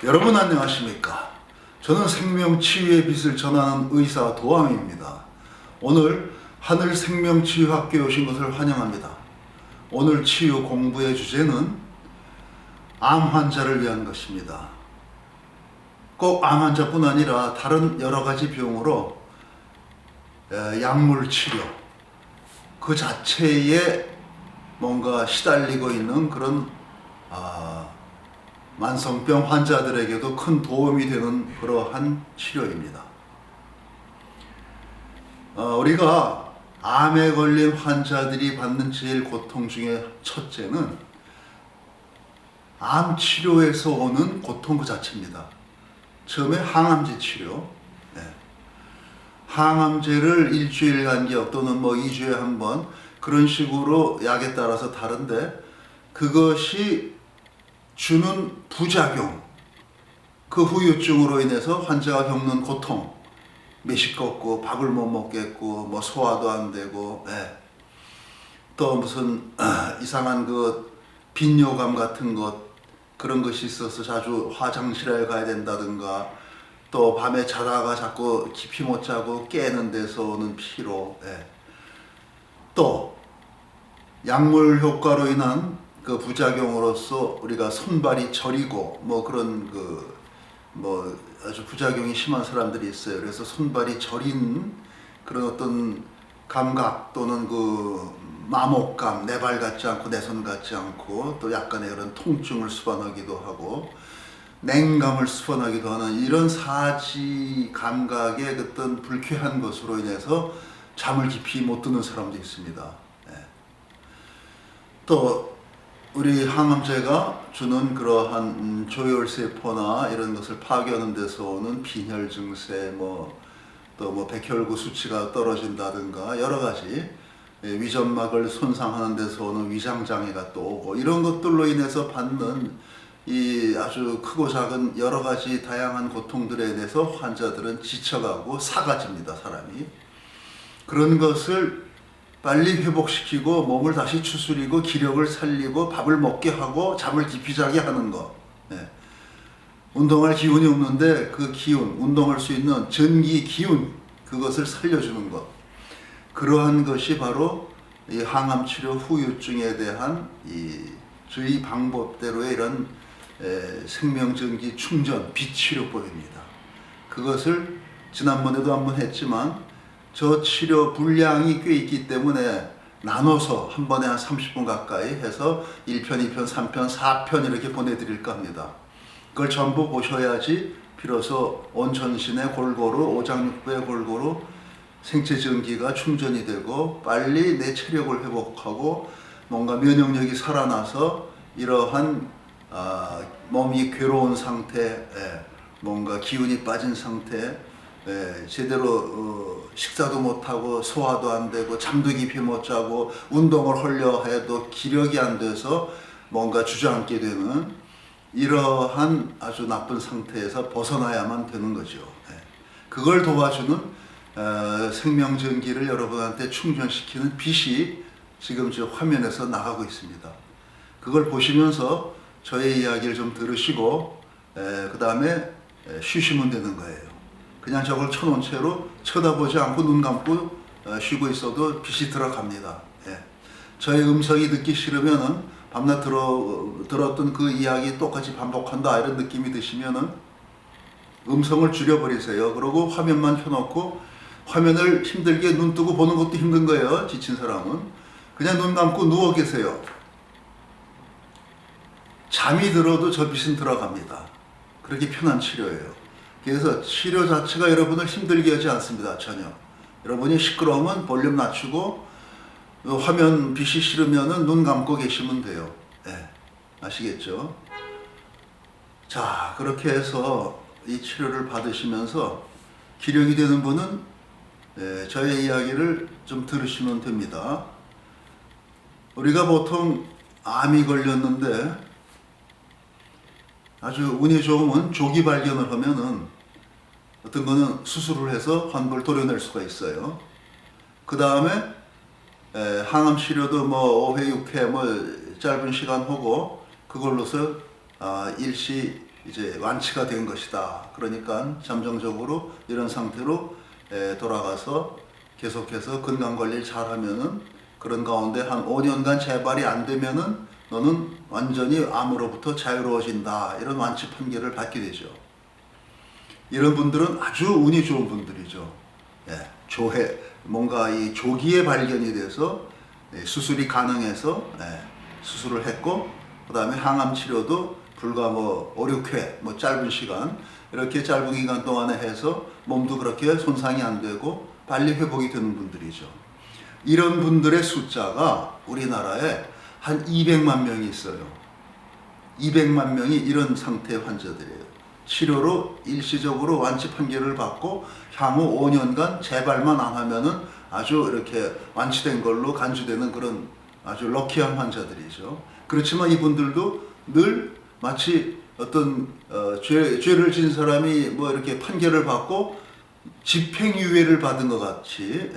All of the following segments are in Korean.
여러분 안녕하십니까? 저는 생명치유의 빛을 전하는 의사 도암입니다. 오늘 하늘생명치유학교에 오신 것을 환영합니다. 오늘 치유 공부의 주제는 암 환자를 위한 것입니다. 꼭 암 환자뿐 아니라 다른 여러 가지 병으로 약물 치료 그 자체에 뭔가 시달리고 있는 그런 만성병 환자들에게도 큰 도움이 되는 그러한 치료입니다. 우리가 암에 걸린 환자들이 받는 제일 고통 중에 첫째는 암 치료에서 오는 고통 그 자체입니다. 처음에 항암제 치료, 항암제를 일주일 간격 또는 2주에 한 번 그런 식으로 약에 따라서 다른데 그것이 주는 부작용, 그 후유증으로 인해서 환자가 겪는 고통, 메시껍고 밥을 못 먹겠고 소화도 안 되고 또 무슨 이상한 그 빈뇨감 같은 것 그런 것이 있어서 자주 화장실에 가야 된다든가 또 밤에 자다가 자꾸 깊이 못 자고 깨는 데서 오는 피로 또 약물 효과로 인한 그 부작용으로서 우리가 손발이 저리고 그런 아주 부작용이 심한 사람들이 있어요. 그래서 손발이 저린 그런 어떤 감각 또는 그 마목감, 내 발 같지 않고 내 손 같지 않고 또 약간의 그런 통증을 수반하기도 하고 냉감을 수반하기도 하는 이런 사지 감각의 어떤 불쾌한 것으로 인해서 잠을 깊이 못 드는 사람도 있습니다. 또 우리 항암제가 주는 그러한 조혈세포나 이런 것을 파괴하는 데서 오는 빈혈 증세, 또 백혈구 수치가 떨어진다든가 여러 가지 위점막을 손상하는 데서 오는 위장장애가 또 오고 이런 것들로 인해서 받는 이 아주 크고 작은 여러 가지 다양한 고통들에 대해서 환자들은 지쳐가고 사가집니다, 사람이. 그런 것을 빨리 회복시키고 몸을 다시 추스리고 기력을 살리고 밥을 먹게 하고 잠을 깊이 자게 하는 것. 운동할 기운이 없는데 그 기운, 운동할 수 있는 전기 기운 그것을 살려주는 것. 그러한 것이 바로 이 항암치료 후유증에 대한 저희 방법대로의 이런 생명전기 충전 빛치료법입니다. 그것을 지난번에도 한번 했지만 저 치료 분량이 꽤 있기 때문에 나눠서 한 번에 한 30분 가까이 해서 1편, 2편, 3편, 4편 이렇게 보내드릴까 합니다. 그걸 전부 보셔야지 비로소 온 전신에 골고루 오장육부에 골고루 생체 전기가 충전이 되고 빨리 내 체력을 회복하고 뭔가 면역력이 살아나서 이러한 몸이 괴로운 상태, 뭔가 기운이 빠진 상태, 제대로 식사도 못하고 소화도 안 되고 잠도 깊이 못 자고 운동을 하려 해도 기력이 안 돼서 뭔가 주저앉게 되는 이러한 아주 나쁜 상태에서 벗어나야만 되는 거죠. 그걸 도와주는 생명전기를 여러분한테 충전시키는 빛이 지금 저 화면에서 나가고 있습니다. 그걸 보시면서 저의 이야기를 좀 들으시고 그 다음에 쉬시면 되는 거예요. 그냥 저걸 켜놓은 채로 쳐다보지 않고 눈 감고 쉬고 있어도 빛이 들어갑니다. 저의 음성이 듣기 싫으면은 밤낮 들었던 그 이야기 똑같이 반복한다 이런 느낌이 드시면은 음성을 줄여버리세요. 그리고 화면만 켜놓고 화면을 힘들게 눈 뜨고 보는 것도 힘든 거예요. 지친 사람은. 그냥 눈 감고 누워 계세요. 잠이 들어도 저 빛은 들어갑니다. 그렇게 편한 치료예요. 그래서 치료 자체가 여러분을 힘들게 하지 않습니다. 전혀. 여러분이 시끄러우면 볼륨 낮추고 화면 빛이 싫으면 눈 감고 계시면 돼요. 아시겠죠? 자, 그렇게 해서 이 치료를 받으시면서 기력이 되는 분은 저의 이야기를 좀 들으시면 됩니다. 우리가 보통 암이 걸렸는데 아주 운이 좋으면 조기 발견을 하면은 어떤 거는 수술을 해서 환부를 도려낼 수가 있어요. 그 다음에 항암 치료도 5회, 6회 짧은 시간 하고 그걸로서 일시 이제 완치가 된 것이다. 그러니까 잠정적으로 이런 상태로 돌아가서 계속해서 건강 관리를 잘하면은 그런 가운데 한 5년간 재발이 안 되면은 너는 완전히 암으로부터 자유로워진다. 이런 완치 판결을 받게 되죠. 이런 분들은 아주 운이 좋은 분들이죠. 뭔가 이 조기에 발견이 돼서 수술이 가능해서 수술을 했고, 그 다음에 항암 치료도 불과 5, 6회, 짧은 시간, 이렇게 짧은 기간 동안에 해서 몸도 그렇게 손상이 안 되고 빨리 회복이 되는 분들이죠. 이런 분들의 숫자가 우리나라에 한 200만 명이 있어요. 200만 명이 이런 상태의 환자들이에요. 치료로 일시적으로 완치 판결을 받고 향후 5년간 재발만 안 하면은 아주 이렇게 완치된 걸로 간주되는 그런 아주 럭키한 환자들이죠. 그렇지만 이분들도 늘 마치 어떤 죄를 진 사람이 이렇게 판결을 받고 집행유예를 받은 것 같이,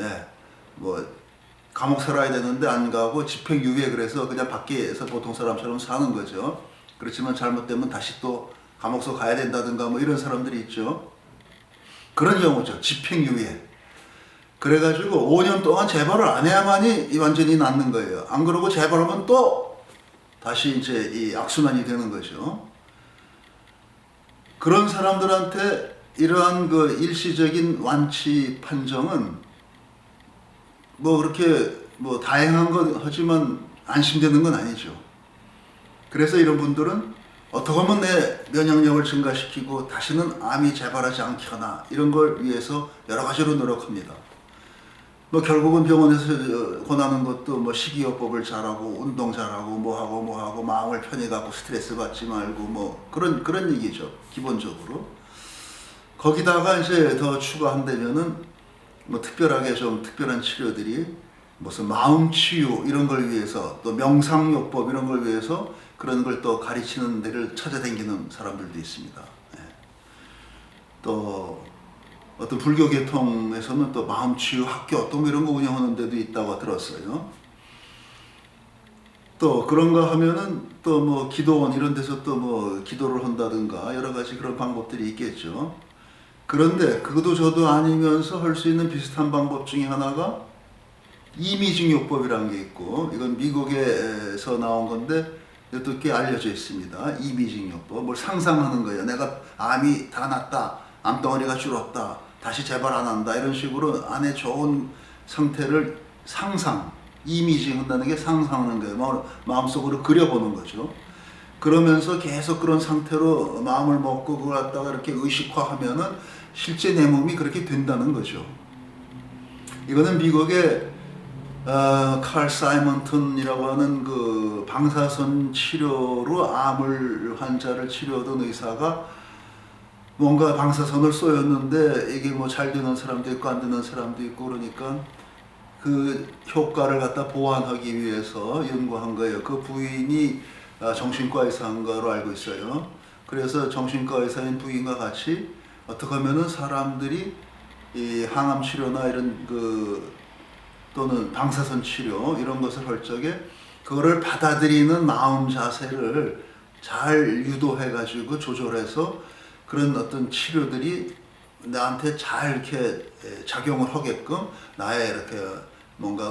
감옥 살아야 되는데 안 가고 집행유예, 그래서 그냥 밖에서 보통 사람처럼 사는 거죠. 그렇지만 잘못되면 다시 또 감옥서 가야 된다든가 이런 사람들이 있죠. 그런 경우죠. 집행유예. 그래가지고 5년 동안 재발을 안 해야만이 완전히 낫는 거예요. 안 그러고 재발하면 또 다시 이제 이 악순환이 되는 거죠. 그런 사람들한테 이러한 그 일시적인 완치 판정은 그렇게 다양한 건 하지만 안심되는 건 아니죠. 그래서 이런 분들은 어떻게 하면 내 면역력을 증가시키고 다시는 암이 재발하지 않게 하나, 이런 걸 위해서 여러 가지로 노력합니다. 결국은 병원에서 권하는 것도 식이요법을 잘하고 운동 잘하고 뭐하고 마음을 편히 갖고 스트레스 받지 말고 그런 얘기죠. 기본적으로. 거기다가 이제 더 추가한다면은 특별하게 좀 특별한 치료들이 무슨 마음 치유 이런 걸 위해서, 또 명상요법 이런 걸 위해서 그런 걸 또 가르치는 데를 찾아다니는 사람들도 있습니다. 또 어떤 불교 계통에서는 또 마음치유 학교 또 이런 거 운영하는 데도 있다고 들었어요. 또 그런가 하면은 또 기도원 이런 데서 또 기도를 한다든가 여러 가지 그런 방법들이 있겠죠. 그런데 그것도 저도 아니면서 할 수 있는 비슷한 방법 중에 하나가 이미징요법이라는 게 있고, 이건 미국에서 나온 건데 이것도 꽤 알려져 있습니다. 이미징요법. 뭘 상상하는 거예요. 내가 암이 다 났다. 암덩어리가 줄었다. 다시 재발 안 한다. 이런 식으로 안에 좋은 상태를 이미징 한다는 게 상상하는 거예요. 마음속으로 그려보는 거죠. 그러면서 계속 그런 상태로 마음을 먹고 그걸 갖다가 이렇게 의식화하면은 실제 내 몸이 그렇게 된다는 거죠. 이거는 미국의 칼 사이먼튼이라고 하는 그 방사선 치료로 환자를 치료하던 의사가 뭔가 방사선을 쏘였는데 이게 잘 되는 사람도 있고 안 되는 사람도 있고, 그러니까 그 효과를 갖다 보완하기 위해서 연구한 거예요. 그 부인이 정신과 의사인 거로 알고 있어요. 그래서 정신과 의사인 부인과 같이 어떻게 하면은 사람들이 이 항암 치료나 이런 또는 방사선 치료 이런 것을 할 적에 그거를 받아들이는 마음 자세를 잘 유도해 가지고 조절해서 그런 어떤 치료들이 나한테 잘 이렇게 작용을 하게끔 나의 이렇게 뭔가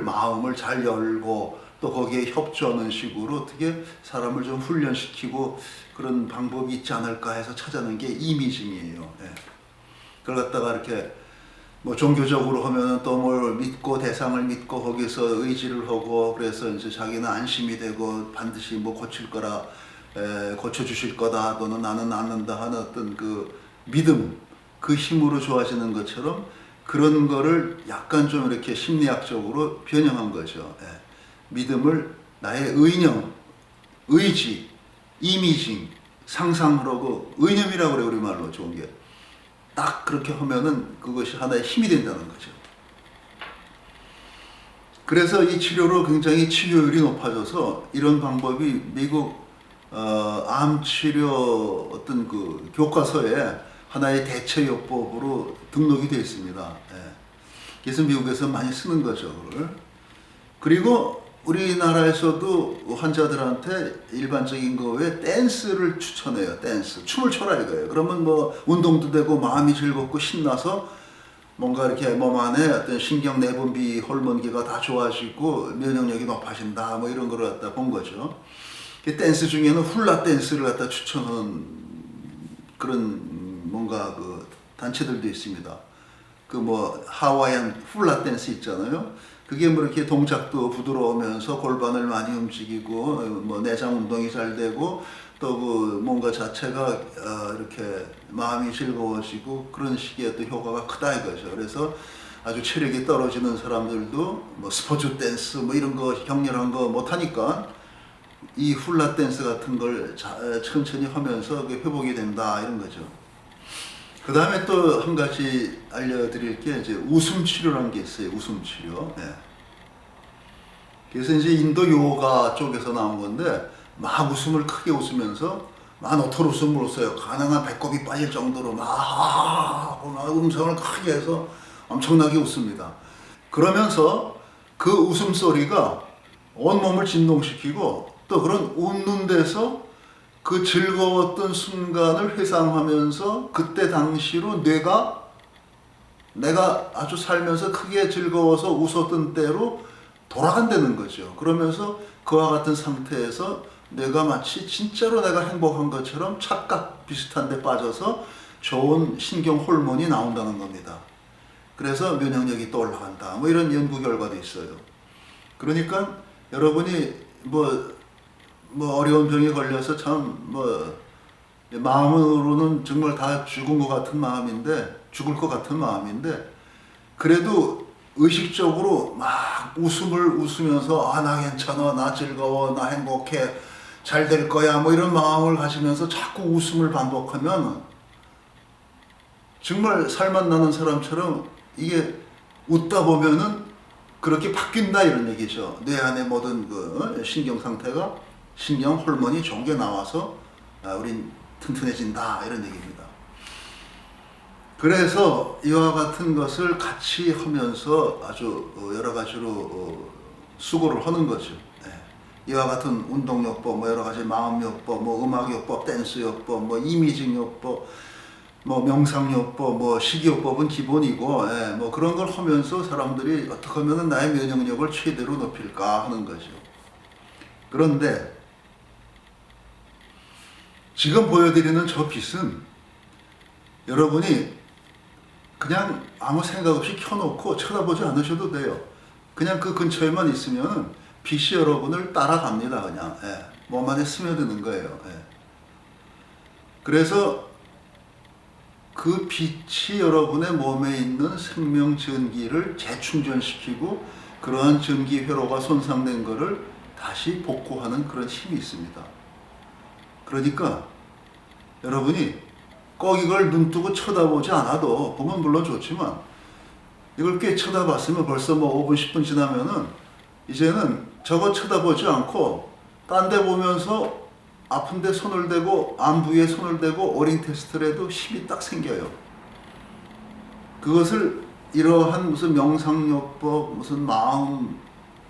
마음을 잘 열고 또 거기에 협조하는 식으로 어떻게 사람을 좀 훈련시키고 그런 방법이 있지 않을까 해서 찾아낸 게 이미징이에요. 그걸 갖다가 이렇게 종교적으로 하면은 또 뭘 믿고 대상을 믿고 거기서 의지를 하고, 그래서 이제 자기는 안심이 되고 반드시 고칠 거라, 고쳐주실 거다, 또는 나는 낫는다 하는 어떤 그 믿음, 그 힘으로 좋아지는 것처럼 그런 거를 약간 좀 이렇게 심리학적으로 변형한 거죠. 믿음을 나의 의지, 이미징, 상상하고 의념이라고 그래, 우리말로 좋은 게. 딱 그렇게 하면은 그것이 하나의 힘이 된다는 거죠. 그래서 이 치료로 굉장히 치료율이 높아져서 이런 방법이 미국 암 치료 어떤 그 교과서에 하나의 대체요법으로 등록이 되어 있습니다. 그래서 미국에서 많이 쓰는 거죠, 그걸. 그리고 우리나라에서도 환자들한테 일반적인 거 외에 댄스를 추천해요. 댄스. 춤을 춰라 이거예요. 그러면 뭐 운동도 되고 마음이 즐겁고 신나서 뭔가 이렇게 몸 안에 어떤 신경 내분비 호르몬기가 다 좋아지고 면역력이 높아진다 뭐 이런 걸 갖다 본 거죠. 댄스 중에는 훌라 댄스를 갖다 추천하는 그런 뭔가 그 단체들도 있습니다. 그 뭐 하와이안 훌라 댄스 있잖아요. 그게 뭐 이렇게 동작도 부드러우면서 골반을 많이 움직이고 뭐 내장 운동이 잘 되고 또 그 뭔가 자체가 이렇게 마음이 즐거워지고 그런 식의 또 효과가 크다 이거죠. 그래서 아주 체력이 떨어지는 사람들도 뭐 스포츠 댄스 뭐 이런 거 격렬한 거 못하니까 이 훌라 댄스 같은 걸 천천히 하면서 회복이 된다 이런 거죠. 그 다음에 또 한 가지 알려드릴 게 이제 웃음 치료라는 게 있어요. 웃음 치료. 예. 그래서 이제 인도 요가 쪽에서 나온 건데 막 웃음을 크게 웃으면서 막 노털 웃음을 웃어요. 가능한 배꼽이 빠질 정도로 막 음성을 크게 해서 엄청나게 웃습니다. 그러면서 그 웃음소리가 온몸을 진동시키고 또 그런 웃는 데서 그 즐거웠던 순간을 회상하면서 그때 당시로 내가 아주 살면서 크게 즐거워서 웃었던 때로 돌아간다는 거죠. 그러면서 그와 같은 상태에서 내가 마치 진짜로 내가 행복한 것처럼 착각 비슷한 데 빠져서 좋은 신경 호르몬이 나온다는 겁니다. 그래서 면역력이 또 올라간다. 뭐 이런 연구 결과도 있어요. 그러니까 여러분이 뭐 어려운 병에 걸려서 참 마음으로는 정말 다 죽은 것 같은 마음인데 죽을 것 같은 마음인데 그래도 의식적으로 막 웃음을 웃으면서 나 괜찮아, 나 즐거워, 나 행복해, 잘 될 거야 뭐 이런 마음을 가지면서 자꾸 웃음을 반복하면 정말 살맛 나는 사람처럼 이게 웃다 보면은 그렇게 바뀐다 이런 얘기죠. 뇌 안에 모든 그 신경 상태가 신경 호르몬이 좋은 게 나와서 우린 튼튼해진다 이런 얘기입니다. 그래서 이와 같은 것을 같이 하면서 아주 여러 가지로 수고를 하는 거죠. 이와 같은 운동요법, 뭐 여러 가지 마음요법, 뭐 음악요법, 댄스요법, 뭐 이미징요법, 뭐 명상요법, 뭐 식이요법은 기본이고, 뭐 그런 걸 하면서 사람들이 어떻게 하면 나의 면역력을 최대로 높일까 하는 거죠. 그런데 지금 보여드리는 저 빛은 여러분이 그냥 아무 생각 없이 켜놓고 쳐다보지 않으셔도 돼요. 그냥 그 근처에만 있으면 빛이 여러분을 따라갑니다. 그냥 몸 안에 스며드는 거예요. 그래서 그 빛이 여러분의 몸에 있는 생명 전기를 재충전시키고 그러한 전기 회로가 손상된 것을 다시 복구하는 그런 힘이 있습니다. 그러니까 여러분이 꼭 이걸 눈뜨고 쳐다보지 않아도 보면 물론 좋지만 이걸 꽤 쳐다봤으면 벌써 뭐 5분 10분 지나면은 이제는 저거 쳐다보지 않고 딴 데 보면서 아픈데 손을 대고 암 부위에 손을 대고 오링 테스트를 해도 힘이 딱 생겨요. 그것을 이러한 무슨 명상요법, 무슨 마음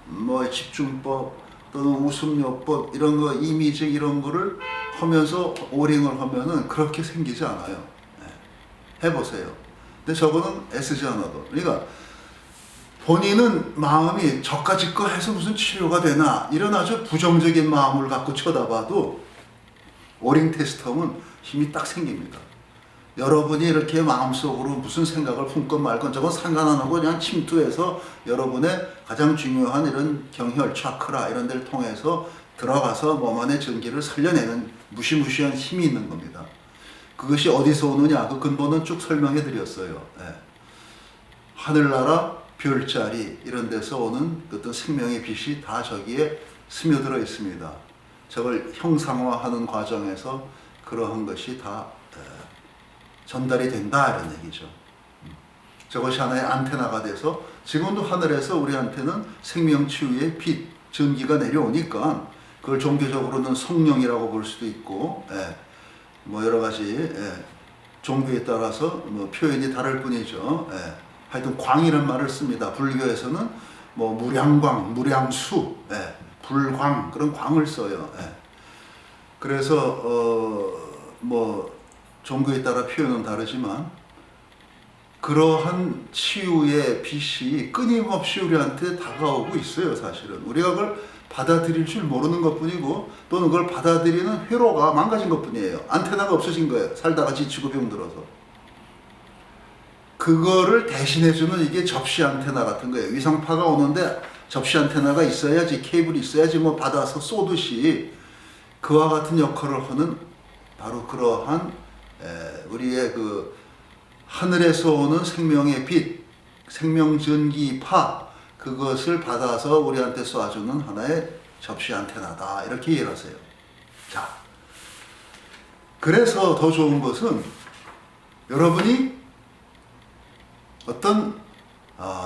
뭐 집중법 또는 웃음요법 이런 거 이미지 이런 거를 하면서 오링을 하면은 그렇게 생기지 않아요. 해보세요. 근데 저거는 애쓰지 않아도. 그러니까 본인은 마음이 저까지 거 해서 무슨 치료가 되나 이런 아주 부정적인 마음을 갖고 쳐다봐도 오링 테스트하면 힘이 딱 생깁니다. 여러분이 이렇게 마음속으로 무슨 생각을 품건 말건 저건 상관 안 하고 그냥 침투해서 여러분의 가장 중요한 이런 경혈, 차크라 이런 데를 통해서 들어가서 몸 안의 전기를 살려내는 무시무시한 힘이 있는 겁니다. 그것이 어디서 오느냐 그 근본은 쭉 설명해 드렸어요. 하늘나라, 별자리 이런 데서 오는 어떤 생명의 빛이 다 저기에 스며들어 있습니다. 저걸 형상화하는 과정에서 그러한 것이 다 전달이 된다 이런 얘기죠. 저것이 하나의 안테나가 돼서 지금도 하늘에서 우리한테는 생명치유의 빛, 전기가 내려오니까 그걸 종교적으로는 성령이라고 볼 수도 있고 뭐 여러 가지 종교에 따라서 뭐 표현이 다를 뿐이죠. 하여튼 광이라는 말을 씁니다. 불교에서는 뭐 무량광, 무량수, 예, 불광 그런 광을 써요. 예. 그래서 뭐 종교에 따라 표현은 다르지만 그러한 치유의 빛이 끊임없이 우리한테 다가오고 있어요. 사실은 우리가 그걸 받아들일 줄 모르는 것뿐이고 또는 그걸 받아들이는 회로가 망가진 것뿐이에요. 안테나가 없어진 거예요. 살다가 지치고 병들어서. 그거를 대신해주는 이게 접시 안테나 같은 거예요. 위성파가 오는데 접시 안테나가 있어야지, 케이블이 있어야지 뭐 받아서 쏘듯이 그와 같은 역할을 하는 바로 그러한 우리의 그 하늘에서 오는 생명의 빛, 생명전기파 그것을 받아서 우리한테 쏴주는 하나의 접시 안테나다 이렇게 이해를 하세요. 자, 그래서 더 좋은 것은 여러분이 어떤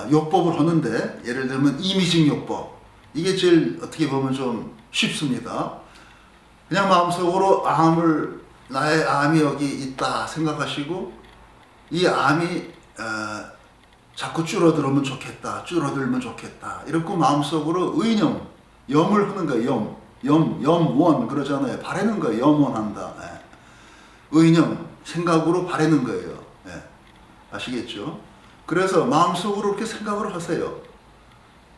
요법을 하는데 예를 들면 이미징 요법 이게 제일 어떻게 보면 좀 쉽습니다. 그냥 마음속으로 나의 암이 여기 있다 생각하시고 이 암이 자꾸 줄어들면 좋겠다, 줄어들면 좋겠다 이렇게 마음속으로 의념, 염을 하는 거예요. 염원 그러잖아요. 바라는 거예요. 염원한다. 의념, 생각으로 바라는 거예요. 아시겠죠? 그래서 마음속으로 그렇게 생각을 하세요.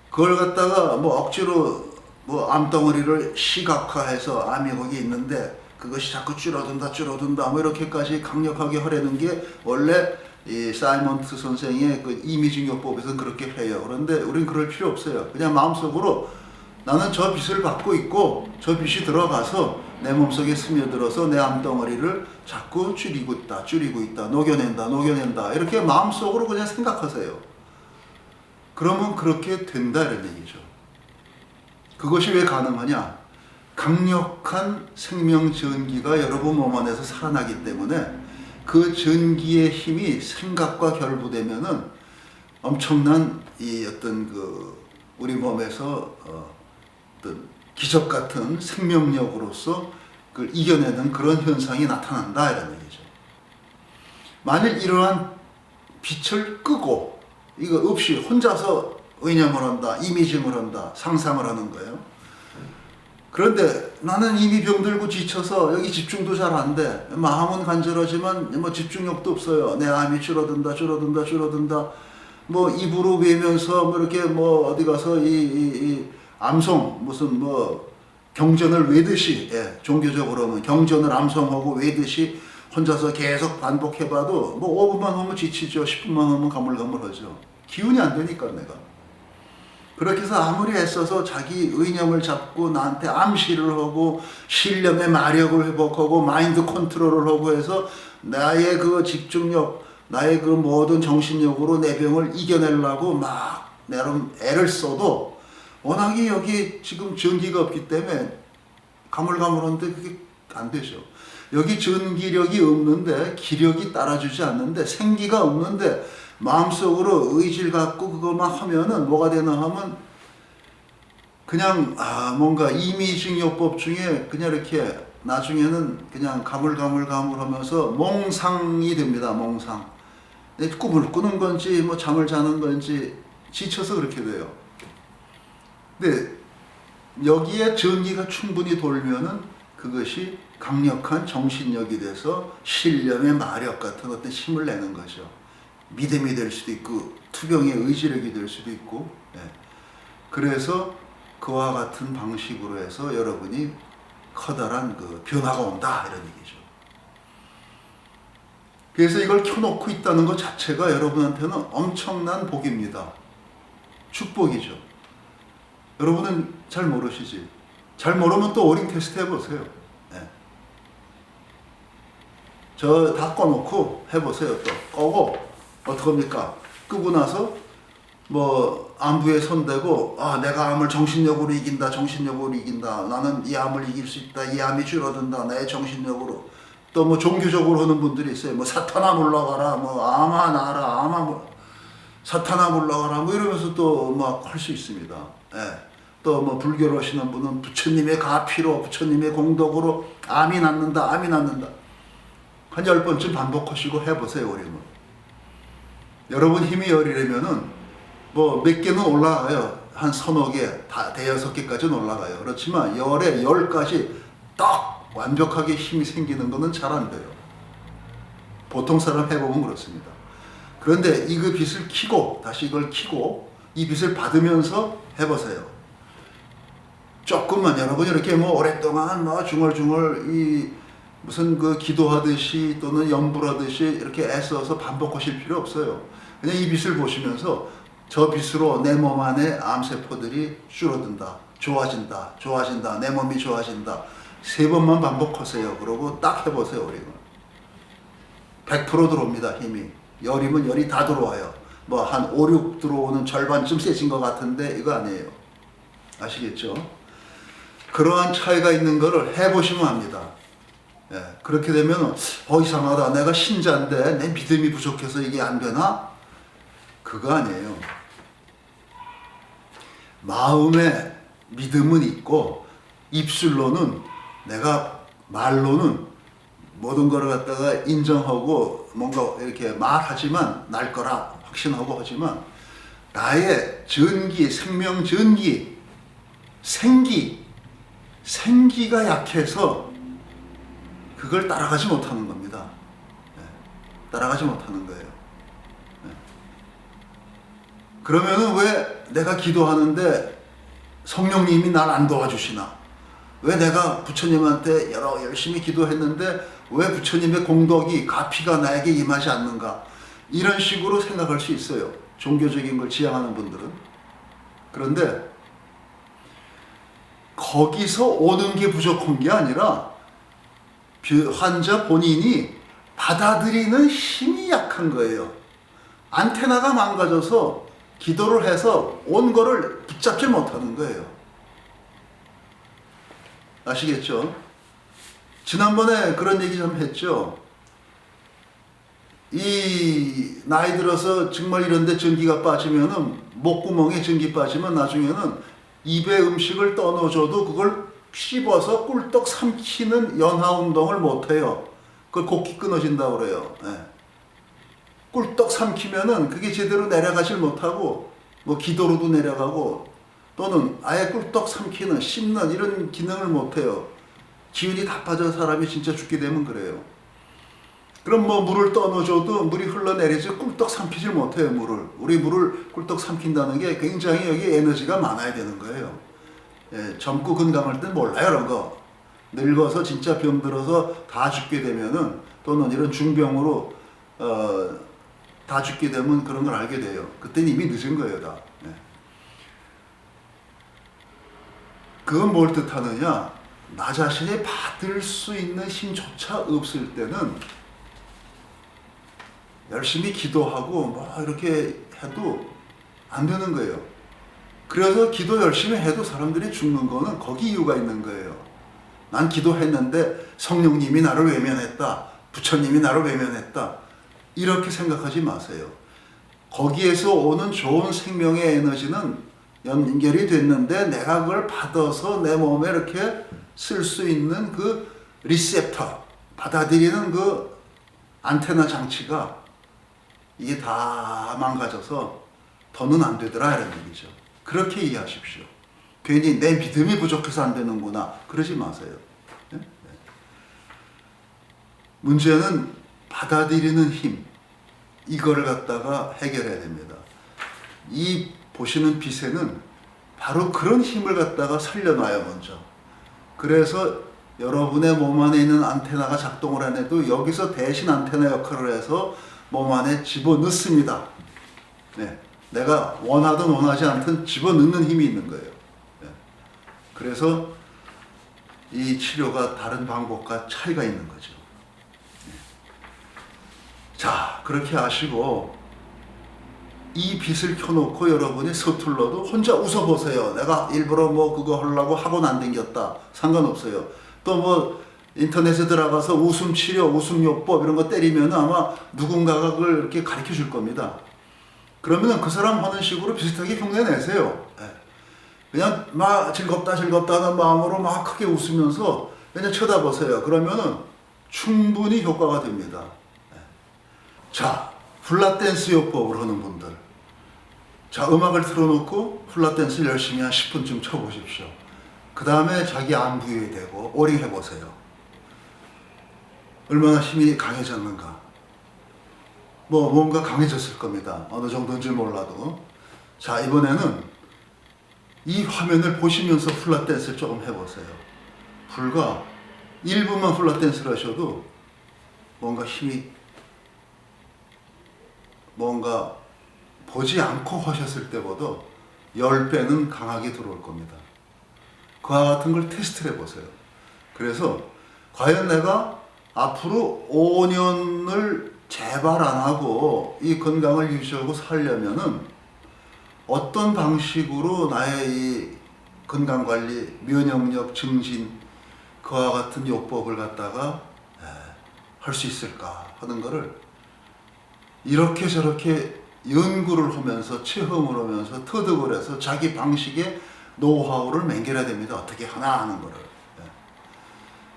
그걸 갖다가 뭐 억지로 뭐 암덩어리를 시각화해서 암이 거기 있는데 그것이 자꾸 줄어든다 뭐 이렇게까지 강력하게 하려는 게 원래 이 사이먼트 선생의 그 이미징 요법에서는 그렇게 해요. 그런데 우린 그럴 필요 없어요. 그냥 마음속으로 나는 저 빛을 받고 있고 저 빛이 들어가서 내 몸속에 스며들어서 내 암덩어리를 자꾸 줄이고 있다, 녹여낸다 이렇게 마음속으로 그냥 생각하세요. 그러면 그렇게 된다 이런 얘기죠. 그것이 왜 가능하냐? 강력한 생명 전기가 여러분 몸 안에서 살아나기 때문에 그 전기의 힘이 생각과 결부되면은 엄청난 이 어떤 그 우리 몸에서 어떤 기적 같은 생명력으로서 그걸 이겨내는 그런 현상이 나타난다 이런 얘기죠. 만일 이러한 빛을 끄고 이거 없이 혼자서 의념을 한다, 이미징을 한다, 상상을 하는 거예요. 그런데 나는 이미 병들고 지쳐서 여기 집중도 잘 안 돼. 마음은 간절하지만 뭐 집중력도 없어요. 내 암이 줄어든다. 뭐 입으로 외면서 뭐 이렇게 뭐 어디 가서 이 암송 무슨 뭐 경전을 외듯이 종교적으로는 경전을 암송하고 외듯이 혼자서 계속 반복해봐도 뭐 5분만 하면 지치죠. 10분만 하면 가물가물하죠. 기운이 안 되니까 내가. 그렇게 해서 아무리 애써서 자기 의념을 잡고 나한테 암시를 하고 신념의 마력을 회복하고 마인드 컨트롤을 하고 해서 나의 그 집중력, 나의 그 모든 정신력으로 내 병을 이겨내려고 막 나름 애를 써도 워낙에 여기 지금 전기가 없기 때문에 가물가물한데 그게 안 되죠. 여기 전기력이 없는데 기력이 따라주지 않는데 생기가 없는데 마음속으로 의지를 갖고 그것만 하면은 뭐가 되나 하면 그냥 뭔가 이미징 요법 중에 그냥 이렇게 나중에는 그냥 가물가물하면서 몽상이 됩니다. 몽상. 꿈을 꾸는 건지 뭐 잠을 자는 건지 지쳐서 그렇게 돼요. 근데 여기에 전기가 충분히 돌면은 그것이 강력한 정신력이 돼서 신념의 마력 같은 어떤 힘을 내는 거죠. 믿음이 될 수도 있고 투병의 의지력이 될 수도 있고 그래서 그와 같은 방식으로 해서 여러분이 커다란 그 변화가 온다 이런 얘기죠. 그래서 이걸 켜놓고 있다는 것 자체가 여러분한테는 엄청난 복입니다. 축복이죠. 여러분은 잘 모르시지. 잘 모르면 또 오링 테스트 해보세요. 저 다 꺼놓고 해보세요. 또 꺼고 어떡합니까? 끄고 나서 뭐 암부에 손대고 내가 암을 정신력으로 이긴다. 나는 이 암을 이길 수 있다. 이 암이 줄어든다. 나의 정신력으로. 또 뭐 종교적으로 하는 분들이 있어요. 뭐 사탄아 물러가라. 뭐 암아 나라. 사탄아 물러가라. 뭐 이러면서 또 막 할 수 있습니다. 또 뭐 불교를 하시는 분은 부처님의 가피로 부처님의 공덕으로 암이 낫는다. 한 10번쯤 반복하시고 해보세요. 우리는. 여러분 힘이 열리려면은 뭐 몇 개는 올라가요. 한 서너 개, 다 대여섯 개까지는 올라가요. 그렇지만 열에 10까지 딱 완벽하게 힘이 생기는 것은 잘 안 돼요. 보통 사람 해보면 그렇습니다. 그런데 이 그 빚을 키고 다시 이걸 키고 이 빚을 받으면서 해보세요. 조금만 여러분 이렇게 뭐 오랫동안 뭐 중얼중얼 이 무슨 그 기도하듯이 또는 염불하듯이 이렇게 애써서 반복하실 필요 없어요. 그냥 이 빚을 보시면서 저 빚으로 내 몸 안에 암세포들이 줄어든다, 좋아진다, 좋아진다, 내 몸이 좋아진다. 3번만 반복하세요. 그러고 딱 해보세요. 우리가 100% 들어옵니다. 힘이. 열이면 열이 다 들어와요. 뭐 한 5, 6 들어오는 절반쯤 세진 것 같은데 이거 아니에요. 아시겠죠? 그러한 차이가 있는 거를 해보시면 합니다. 예, 그렇게 되면 이상하다. 내가 신자인데 내 믿음이 부족해서 이게 안 되나? 그거 아니에요. 마음에 믿음은 있고 입술로는 내가 말로는 모든 걸 갖다가 인정하고 뭔가 이렇게 말하지만 날 거라 확신하고 하지만 나의 전기, 생명 전기, 생기가 약해서 그걸 따라가지 못하는 겁니다. 따라가지 못하는 거예요. 그러면은 왜 내가 기도하는데 성령님이 날 안 도와주시나? 왜 내가 부처님한테 열심히 기도했는데 왜 부처님의 공덕이 가피가 나에게 임하지 않는가? 이런 식으로 생각할 수 있어요. 종교적인 걸 지향하는 분들은. 그런데 거기서 오는 게 부족한 게 아니라 환자 본인이 받아들이는 힘이 약한 거예요. 안테나가 망가져서 기도를 해서 온 거를 붙잡지 못하는 거예요. 아시겠죠? 지난번에 그런 얘기 좀 했죠. 이 나이 들어서 정말 이런데 전기가 빠지면은 목구멍에 전기 빠지면 나중에는 입에 음식을 떠넣어줘도 그걸 씹어서 꿀떡 삼키는 연하 운동을 못해요. 그걸 곡기 끊어진다고 그래요. 네. 꿀떡 삼키면은 그게 제대로 내려가질 못하고 뭐 기도로도 내려가고 또는 아예 꿀떡 삼키는 씹는 이런 기능을 못해요. 기운이 다 빠져 사람이 진짜 죽게 되면 그래요. 그럼 뭐 물을 떠넣어줘도 물이 흘러내리지 꿀떡 삼키질 못해요. 우리 물을 꿀떡 삼킨다는 게 굉장히 여기 에너지가 많아야 되는 거예요. 예, 젊고 건강할 땐 몰라요. 이런 거 늙어서 진짜 병들어서 다 죽게 되면은 또는 이런 중병으로 다 죽게 되면 그런 걸 알게 돼요. 그때는 이미 늦은 거예요. 다. 예. 그건 뭘 뜻하느냐? 나 자신이 받을 수 있는 힘조차 없을 때는 열심히 기도하고 뭐 이렇게 해도 안 되는 거예요. 그래서 기도 열심히 해도 사람들이 죽는 거는 거기 이유가 있는 거예요. 난 기도했는데 성령님이 나를 외면했다. 부처님이 나를 외면했다. 이렇게 생각하지 마세요. 거기에서 오는 좋은 생명의 에너지는 연결이 됐는데 내가 그걸 받아서 내 몸에 이렇게 쓸 수 있는 그 리셉터, 받아들이는 그 안테나 장치가 이게 다 망가져서 더는 안 되더라 이런 얘기죠. 그렇게 이해하십시오. 괜히 내 믿음이 부족해서 안 되는구나 그러지 마세요. 네? 문제는 받아들이는 힘, 이거를 갖다가 해결해야 됩니다. 이 보시는 빛에는 바로 그런 힘을 갖다가 살려놔요. 먼저. 그래서 여러분의 몸 안에 있는 안테나가 작동을 안 해도 여기서 대신 안테나 역할을 해서 몸 안에 집어넣습니다. 네. 내가 원하든 원하지 않든 집어넣는 힘이 있는 거예요. 네. 그래서 이 치료가 다른 방법과 차이가 있는 거죠. 네. 자, 그렇게 아시고 이 빛을 켜놓고 여러분이 서툴러도 혼자 웃어보세요. 내가 일부러 뭐 그거 하려고 학원 안 다녔다. 상관없어요. 또 뭐 인터넷에 들어가서 웃음 치료, 웃음 요법 이런 거 때리면 아마 누군가가 그걸 이렇게 가르쳐 줄 겁니다. 그러면 그 사람 하는 식으로 비슷하게 흉내 내세요. 그냥 막 즐겁다 즐겁다는 마음으로 막 크게 웃으면서 그냥 쳐다보세요. 그러면은 충분히 효과가 됩니다. 자, 플랫 댄스 요법을 하는 분들, 자, 음악을 틀어놓고 훌라댄스 열심히 한 10분쯤 쳐보십시오. 그 다음에 자기 안부에 대고 오링 해보세요. 얼마나 힘이 강해졌는가. 뭔가 강해졌을 겁니다. 어느 정도인지 몰라도. 자, 이번에는 이 화면을 보시면서 훌라댄스를 조금 해보세요. 불과 1분만 훌라댄스를 하셔도 뭔가 힘이, 뭔가 보지 않고 하셨을 때보다 10배는 강하게 들어올 겁니다. 그와 같은 걸 테스트를 해보세요. 그래서 과연 내가 앞으로 5년을 재발 안 하고 이 건강을 유지하고 살려면은 어떤 방식으로 나의 이 건강관리, 면역력 증진, 그와 같은 요법을 갖다가 할 수 있을까 하는 거를 이렇게 저렇게 연구를 하면서 체험을 하면서 터득을 해서 자기 방식의 노하우를 맹겨야 됩니다. 어떻게 하나 하는 거를.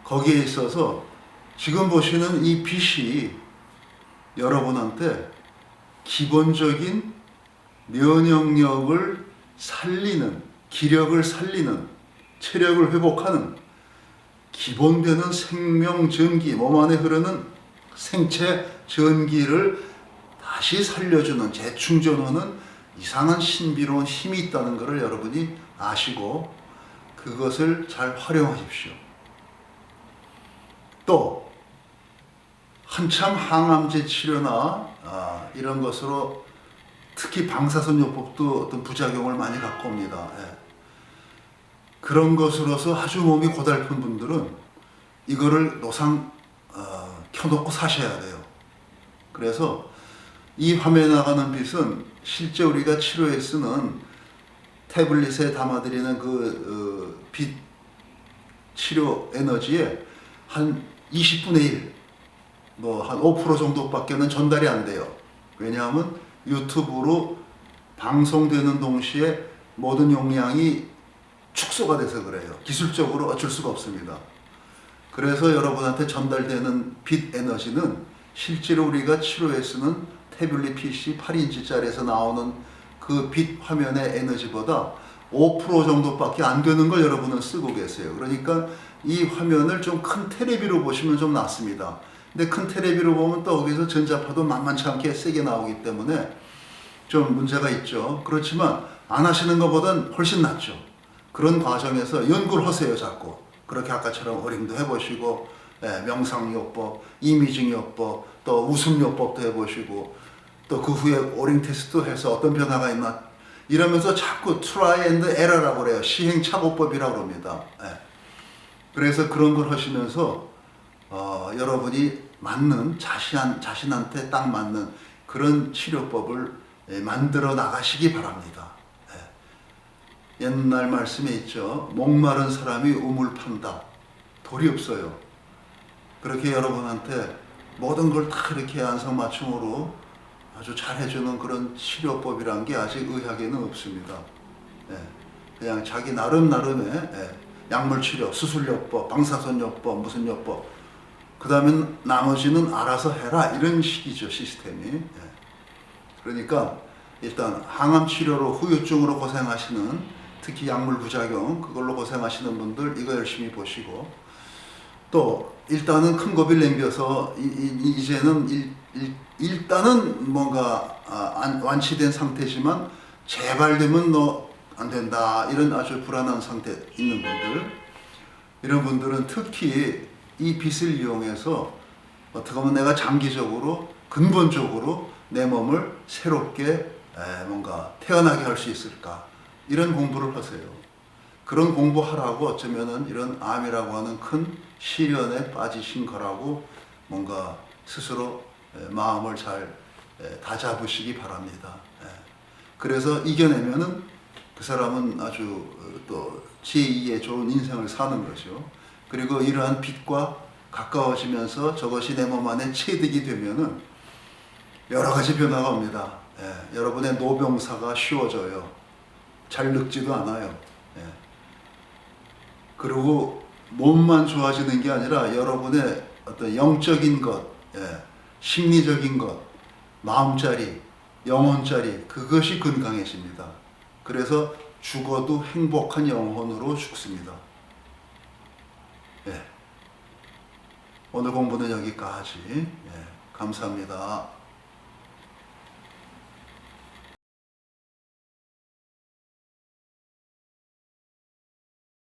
거기에 있어서 지금 보시는 이 빛이 여러분한테 기본적인 면역력을 살리는, 기력을 살리는, 체력을 회복하는 기본되는 생명 전기, 몸 안에 흐르는 생체 전기를 다시 살려주는, 재충전하는 이상한 신비로운 힘이 있다는 것을 여러분이 아시고 그것을 잘 활용하십시오. 또 한참 항암제 치료나 이런 것으로 특히 방사선요법도 어떤 부작용을 많이 갖고 옵니다. 그런 것으로서 아주 몸이 고달픈 분들은 이거를 노상 켜놓고 사셔야 돼요. 그래서 이 화면에 나가는 빛은 실제 우리가 치료에 쓰는 태블릿에 담아드리는 그 빛 치료 에너지의 한 20분의 1, 한 5% 정도밖에는 전달이 안 돼요. 왜냐하면 유튜브로 방송되는 동시에 모든 용량이 축소가 돼서 그래요. 기술적으로 어쩔 수가 없습니다. 그래서 여러분한테 전달되는 빛 에너지는 실제로 우리가 치료에 쓰는 태블릿 PC 8인치짜리에서 나오는 그 빛 화면의 에너지보다 5% 정도밖에 안 되는 걸 여러분은 쓰고 계세요. 그러니까 이 화면을 좀 큰 테레비로 보시면 좀 낫습니다. 근데 큰 테레비로 보면 또 거기서 전자파도 만만치 않게 세게 나오기 때문에 좀 문제가 있죠. 그렇지만 안 하시는 것보단 훨씬 낫죠. 그런 과정에서 연구를 하세요, 자꾸. 그렇게 아까처럼 어링도 해보시고, 명상요법, 이미징요법, 또 웃음요법도 해보시고, 또 그 후에 어링 테스트 해서 어떤 변화가 있나, 이러면서 자꾸 트라이 앤드 에러라고 그래요. 시행착오법이라고 합니다. 그래서 그런 걸 하시면서, 여러분이 맞는, 자신한테 딱 맞는 그런 치료법을 만들어 나가시기 바랍니다. 옛날 말씀에 있죠. 목마른 사람이 우물 판다. 돌이 없어요. 그렇게 여러분한테 모든 걸 다 이렇게 안성맞춤으로 아주 잘 해주는 그런 치료법이란 게 아직 의학에는 없습니다. 그냥 자기 나름의 약물치료, 수술요법, 방사선요법, 무슨 요법, 그 다음에 나머지는 알아서 해라, 이런 식이죠, 시스템이. 그러니까 일단 항암치료로 후유증으로 고생하시는, 특히 약물 부작용 그걸로 고생하시는 분들 이거 열심히 보시고, 또 일단은 큰 고비를 넘겨서 이제는 일단은 뭔가 완치된 상태지만 재발되면 너 안 된다, 이런 아주 불안한 상태에 있는 분들, 이런 분들은 특히 이 빛을 이용해서 어떻게 보면 내가 장기적으로 근본적으로 내 몸을 새롭게 뭔가 태어나게 할 수 있을까, 이런 공부를 하세요. 그런 공부하라고 어쩌면은 이런 암이라고 하는 큰 시련에 빠지신 거라고 뭔가 스스로 마음을 잘 다잡으시기 바랍니다. 그래서 이겨내면은 그 사람은 아주 또 제2의 좋은 인생을 사는 거죠. 그리고 이러한 빛과 가까워지면서 저것이 내 몸 안에 체득이 되면은 여러 가지 변화가 옵니다. 여러분의 노병사가 쉬워져요. 잘 늙지도 않아요. 그리고 몸만 좋아지는 게 아니라 여러분의 어떤 영적인 것, 심리적인 것, 마음자리, 영혼짜리 그것이 건강해집니다. 그래서 죽어도 행복한 영혼으로 죽습니다. 예. 오늘 공부는 여기까지. 예. 감사합니다.